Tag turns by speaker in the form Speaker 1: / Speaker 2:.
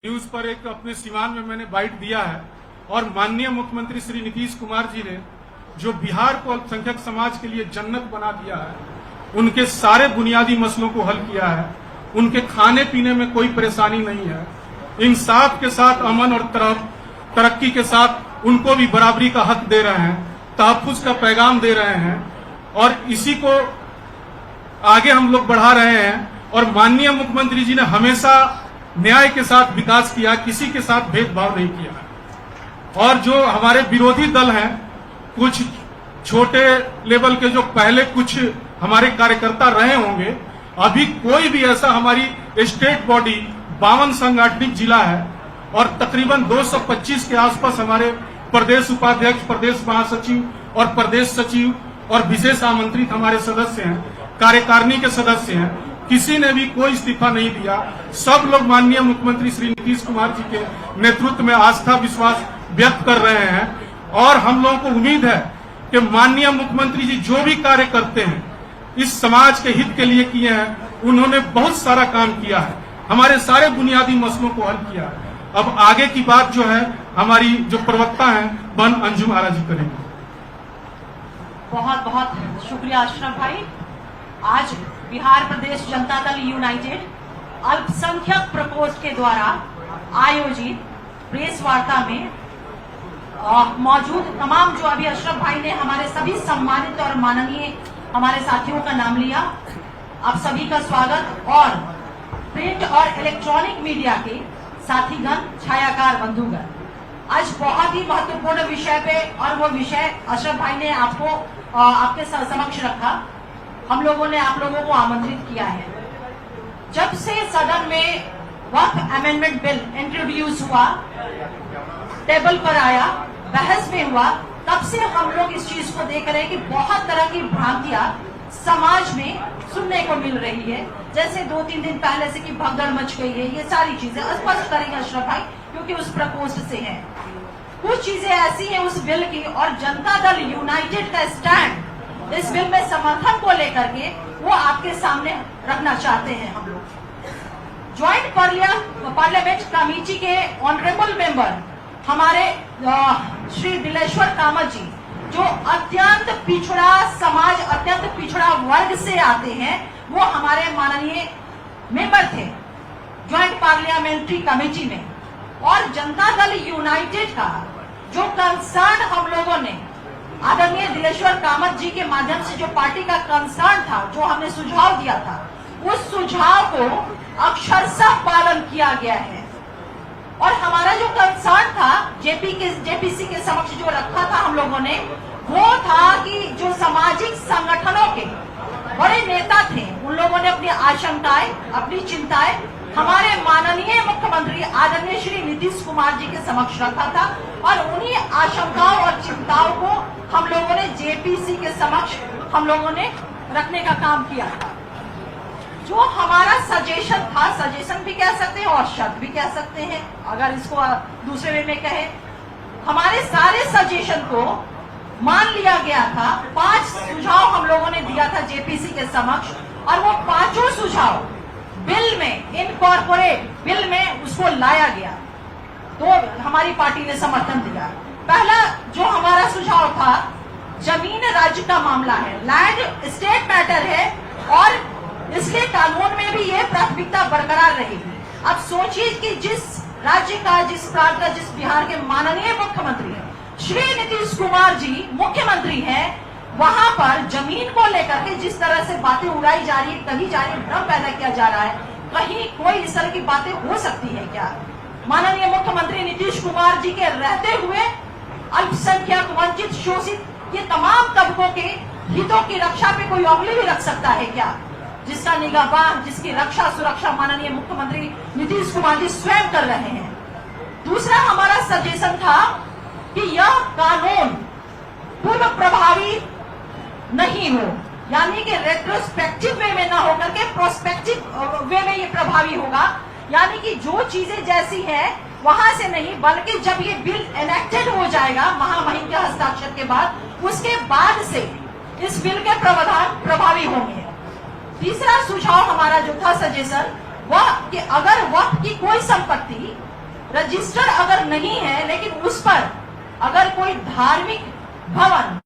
Speaker 1: News पर एक अपने सिवान में मैंने बाइट दिया है और माननीय मुख्यमंत्री श्री नीतीश कुमार जी ने जो बिहार को अल्पसंख्यक समाज के लिए जन्नत बना दिया है, उनके सारे बुनियादी मसलों को हल किया है, उनके खाने पीने में कोई परेशानी नहीं है, इंसाफ के साथ अमन और तरक्की के साथ उनको भी बराबरी का हक दे रहे हैं, तहफ्फुज का पैगाम दे रहे हैं और इसी को आगे हम लोग बढ़ा रहे हैं। और माननीय मुख्यमंत्री जी ने हमेशा न्याय के साथ विकास किया, किसी के साथ भेदभाव नहीं किया। और जो हमारे विरोधी दल हैं, कुछ छोटे लेवल के जो पहले कुछ हमारे कार्यकर्ता रहे होंगे, अभी कोई भी ऐसा हमारी स्टेट बॉडी 52 सांगठनिक जिला है और तकरीबन 225 के आसपास हमारे प्रदेश उपाध्यक्ष, प्रदेश महासचिव और प्रदेश सचिव और विशेष आमंत्रित हमारे सदस्य हैं, कार्यकारिणी के सदस्य हैं, किसी ने भी कोई इस्तीफा नहीं दिया। सब लोग माननीय मुख्यमंत्री श्री नीतीश कुमार जी के नेतृत्व में आस्था विश्वास व्यक्त कर रहे हैं और हम लोगों को उम्मीद है कि माननीय मुख्यमंत्री जी जो भी कार्य करते हैं इस समाज के हित के लिए किए हैं। उन्होंने बहुत सारा काम किया है, हमारे सारे बुनियादी मसलों को हल किया है। अब आगे की बात जो है हमारी जो प्रवक्ता हैं बन अंजुम आरा जी करेंगे।
Speaker 2: बहुत बहुत शुक्रिया अशरफ भाई। आज बिहार प्रदेश जनता दल यूनाइटेड अल्पसंख्यक प्रकोष्ठ के द्वारा आयोजित प्रेस वार्ता में मौजूद तमाम जो अभी अशरफ भाई ने हमारे सभी सम्मानित और माननीय हमारे साथियों का नाम लिया, आप सभी का स्वागत। और प्रिंट और इलेक्ट्रॉनिक मीडिया के साथीगण, छायाकार बंधुगण, आज बहुत ही महत्वपूर्ण विषय पे और वो विषय अशरफ भाई ने आपके समक्ष रखा। हम लोगों ने आप लोगों को आमंत्रित किया है। जब से सदन में वक्फ अमेंडमेंट बिल इंट्रोड्यूस हुआ, टेबल पर आया, बहस में हुआ, तब से हम लोग इस चीज को देख रहे हैं कि बहुत तरह की भ्रांतियां समाज में सुनने को मिल रही है। जैसे 2-3 दिन पहले से कि भगदड़ मच गई है, ये सारी चीजें स्पष्ट करेंगे अशरफ भाई क्योंकि उस प्रकोष्ठ से है। कुछ चीजें ऐसी हैं उस बिल की और जनता दल यूनाइटेड का स्टैंड इस बिल में समर्थन को लेकर के वो आपके सामने रखना चाहते हैं। हम लोग ज्वाइंट पार्लियामेंट कमेटी के ऑनरेबल मेंबर हमारे श्री दिलेश्वर कामत जी, जो अत्यंत पिछड़ा समाज, अत्यंत पिछड़ा वर्ग से आते हैं, वो हमारे माननीय मेंबर थे ज्वाइंट पार्लियामेंट्री कमेटी में। और जनता दल यूनाइटेड का जो कंसर्न हम लोगों ने आदरणीय दिलेश्वर कामत जी के माध्यम से जो पार्टी का कंसर्न था, जो हमने सुझाव दिया था, उस सुझाव को अक्षरशः पालन किया गया है। और हमारा जो कंसर्न था जेपीसी के समक्ष जो रखा था हम लोगों ने, वो था कि जो सामाजिक संगठनों के बड़े नेता थे, उन लोगों ने अपनी आशंकाएं, अपनी चिंताएं हमारे माननीय मुख्यमंत्री आदरणीय श्री नीतीश कुमार जी के समक्ष रखा था और उन्हीं आशंकाओं और चिंताओं को हम लोगों ने जेपीसी के समक्ष हम लोगों ने रखने का काम किया था। जो हमारा सजेशन था, सजेशन भी कह सकते हैं और शर्त भी कह सकते हैं, अगर इसको दूसरे वे में कहे, हमारे सारे सजेशन को मान लिया गया था। 5 सुझाव हम लोगों ने दिया था जेपीसी के समक्ष और वो 5 सुझाव बिल में, इनकॉर्पोरेट बिल में उसको लाया गया, तो हमारी पार्टी ने समर्थन दिया। पहला जो हमारा सुझाव था, जमीन राज्य का मामला है, लैंड स्टेट मैटर है और इसलिए कानून में भी ये प्राथमिकता बरकरार रहेगी। अब सोचिए कि जिस राज्य का, जिस प्रांत का, जिस बिहार के माननीय मुख्यमंत्री है श्री नीतीश कुमार जी मुख्यमंत्री हैं, वहां पर जमीन को लेकर के जिस तरह से बातें उड़ाई जा रही है, कही जा रही है, भ्रम पैदा किया जा रहा है, कहीं कोई इस तरह की बातें हो सकती है क्या? माननीय मुख्यमंत्री नीतीश कुमार जी के रहते हुए अल्पसंख्यक, वंचित, शोषित, ये तमाम तबकों के हितों की रक्षा पे कोई उंगली भी रख सकता है क्या? जिसका निगाहबान, जिसकी रक्षा सुरक्षा माननीय मुख्यमंत्री नीतीश कुमार जी स्वयं कर रहे हैं। दूसरा हमारा सजेशन था कि यह कानून पूर्व प्रभावी नहीं हो, यानी कि रेट्रोस्पेक्टिव वे में ना होकर के प्रोस्पेक्टिव वे में ये प्रभावी होगा, यानी कि जो चीजें जैसी है वहां से नहीं, बल्कि जब ये बिल एनेक्टेड हो जाएगा महामहिम के हस्ताक्षर के बाद, उसके बाद से इस बिल के प्रावधान प्रभावी होंगे। तीसरा सुझाव हमारा जो था सजेशन, वह कि अगर वक्फ की कोई संपत्ति रजिस्टर अगर नहीं है लेकिन उस पर अगर कोई धार्मिक भवन